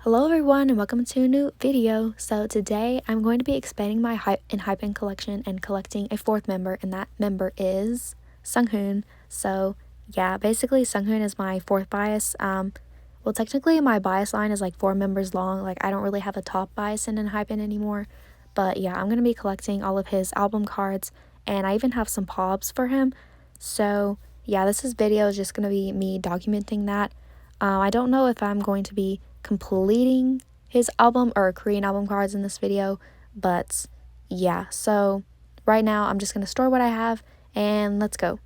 Hello everyone and welcome to a new video. So today I'm going to be expanding my Enhypen collection and collecting a fourth member, and that member is Sunghoon. So yeah, basically Sunghoon is my fourth bias. Well, technically my bias line is like 4 members long. Like I don't really have a top bias in Enhypen anymore. But yeah, I'm going to be collecting all of his album cards, and I even have some pobs for him. So yeah, video is just going to be me documenting that. I don't know if I'm going to be completing his album or Korean album cards in this video, but yeah, so right now I'm just going to store what I have and let's go.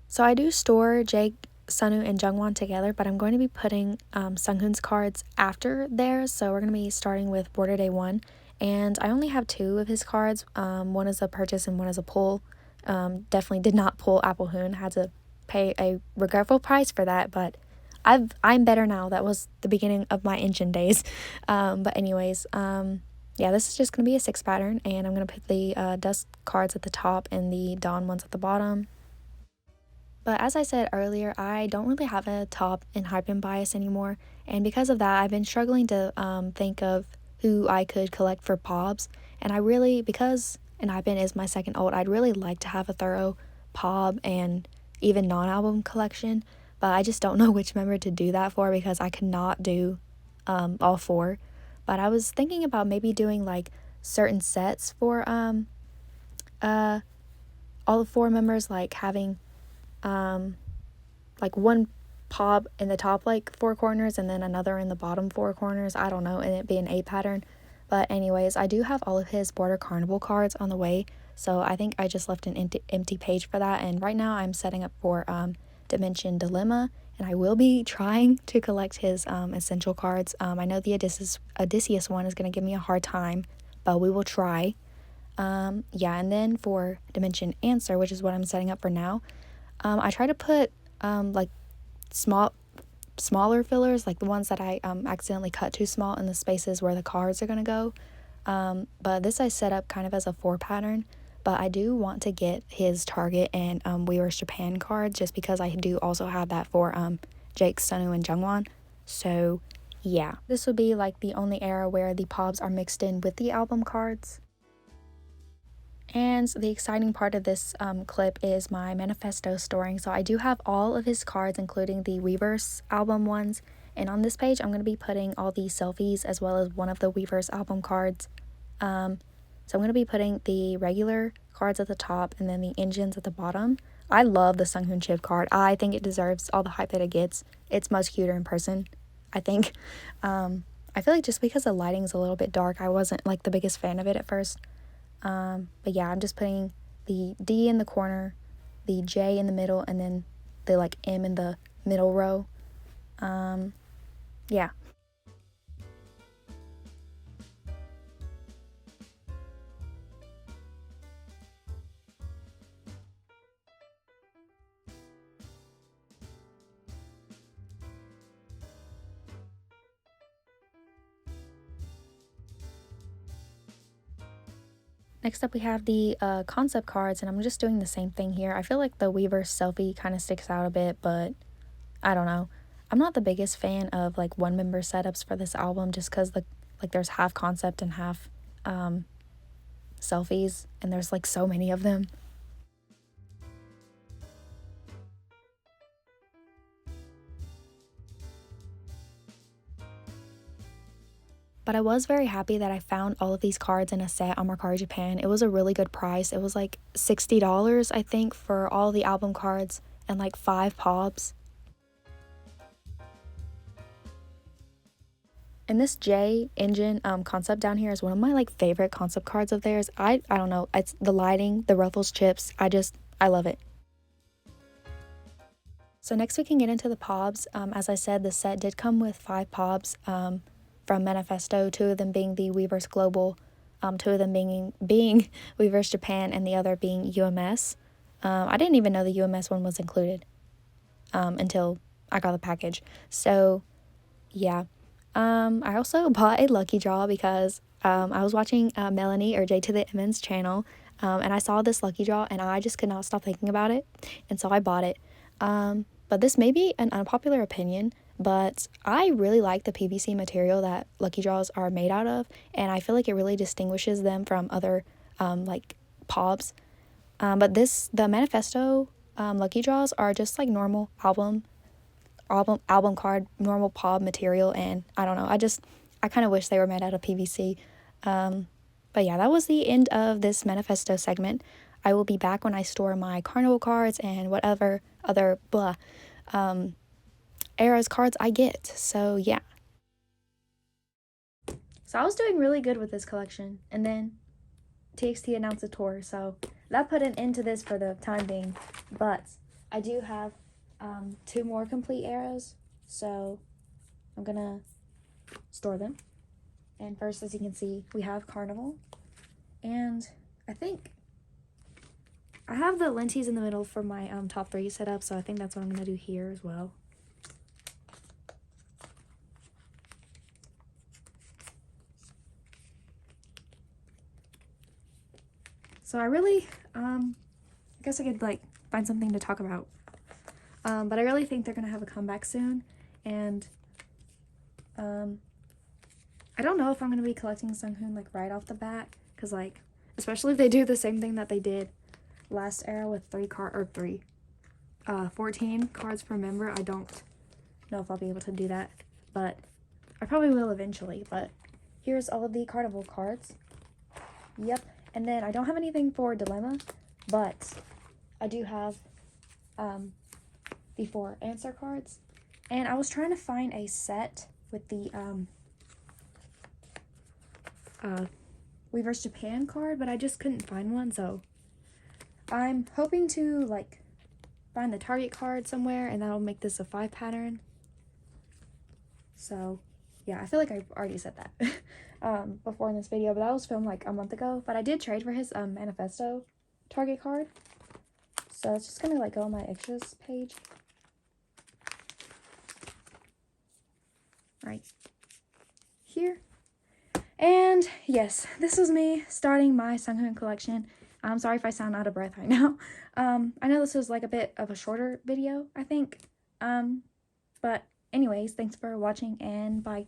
So I do store Jake, Sunwoo, and Jungwon together, but I'm going to be putting Sunghoon's cards after theirs. So we're going to be starting with Border Day 1, and I only have 2 of his cards. One is a purchase and one is a pull. Definitely did not pull Apple Hoon, had to pay a regretful price for that, but I'm better now. That was the beginning of my engine days. But anyways, yeah, this is just going to be a 6 pattern, and I'm going to put the dusk cards at the top and the dawn ones at the bottom. But as I said earlier, I don't really have a top Enhypen bias anymore, and because of that, I've been struggling to think of who I could collect for pobs, and because Enhypen is my second ult, I'd really like to have a thorough pob and even non-album collection, but I just don't know which member to do that for because I cannot do all 4. But I was thinking about maybe doing like certain sets for all the 4 members, like having like one pob in the top like 4 corners and then another in the bottom 4 corners, I don't know, and it be an 8 pattern. But anyways, I do have all of his Border Carnival cards on the way, so I think I just left an empty page for that, and right now I'm setting up for Dimension Dilemma, and I will be trying to collect his essential cards. I know the Odysseus one is going to give me a hard time, but we will try. Yeah, and then for Dimension Answer, which is what I'm setting up for now, I try to put like smaller fillers, like the ones that I accidentally cut too small in the spaces where the cards are going to go. But this I set up kind of as a 4 pattern, but I do want to get his Target and Weaver's Japan cards just because I do also have that for Jake, Sunwoo, and Jungwon. So yeah, this would be like the only era where the pobs are mixed in with the album cards. And the exciting part of this clip is my manifesto storing. So I do have all of his cards, including the Weverse album ones. And on this page, I'm going to be putting all the selfies as well as one of the Weverse album cards. So I'm going to be putting the regular cards at the top and then the engines at the bottom. I love the Sunghoon Chip card. I think it deserves all the hype that it gets. It's much cuter in person, I think. I feel like just because the lighting's a little bit dark, I wasn't like the biggest fan of it at first. But yeah, I'm just putting the D in the corner, the J in the middle, and then the like M in the middle row. Yeah. Next up we have the concept cards, and I'm just doing the same thing here. I feel like the Weaver's selfie kind of sticks out a bit, but I don't know. I'm not the biggest fan of like one member setups for this album just because like there's half concept and half selfies, and there's like so many of them. But I was very happy that I found all of these cards in a set on Mercari Japan. It was a really good price. It was like $60, I think, for all the album cards and like 5 pobs. And this J engine concept down here is one of my like favorite concept cards of theirs. I don't know. It's the lighting, the ruffles, chips. I love it. So next we can get into the pobs. As I said, the set did come with 5 pobs from Manifesto, 2 of them being the Weverse Global, 2 of them being Weverse Japan, and the other being UMS. I didn't even know the UMS one was included until I got the package. So yeah. I also bought a lucky draw because I was watching Melanie or J to the Mn's channel, and I saw this lucky draw and I just could not stop thinking about it, and so I bought it. But this may be an unpopular opinion, but I really like the PVC material that Lucky Draws are made out of, and I feel like it really distinguishes them from other like paws. But the Manifesto Lucky Draws are just like normal album card, normal paw material, and I don't know, I kind of wish they were made out of PVC. But yeah, that was the end of this Manifesto segment. I will be back when I store my carnival cards and whatever other eras cards I get. So yeah. So I was doing really good with this collection, and then TXT announced a tour, so that put an end to this for the time being. But I do have 2 more complete eras, so I'm gonna store them. And first, as you can see, we have Carnival, and I think I have the lenties in the middle for my top 3 set up, so I think that's what I'm gonna do here as well. So I really, I guess I could like find something to talk about. But I really think they're gonna have a comeback soon, and I don't know if I'm gonna be collecting Sunghoon like right off the bat, cause like especially if they do the same thing that they did last era with 14 cards per member. I don't know if I'll be able to do that, but I probably will eventually. But here's all of the Carnival cards. Yep. And then I don't have anything for Dilemma, but I do have the 4 answer cards. And I was trying to find a set with the Weavers Japan card, but I just couldn't find one, so I'm hoping to like find the Target card somewhere, and that'll make this a 5 pattern. So yeah, I feel like I've already said that before in this video, but that was filmed like a month ago. But I did trade for his Manifesto Target card, so it's just gonna like go on my extras page right here. And yes, this was me starting my Sunghoon collection. I'm sorry if I sound out of breath right now. I know this was like a bit of a shorter video, I think. But anyways, thanks for watching, and bye.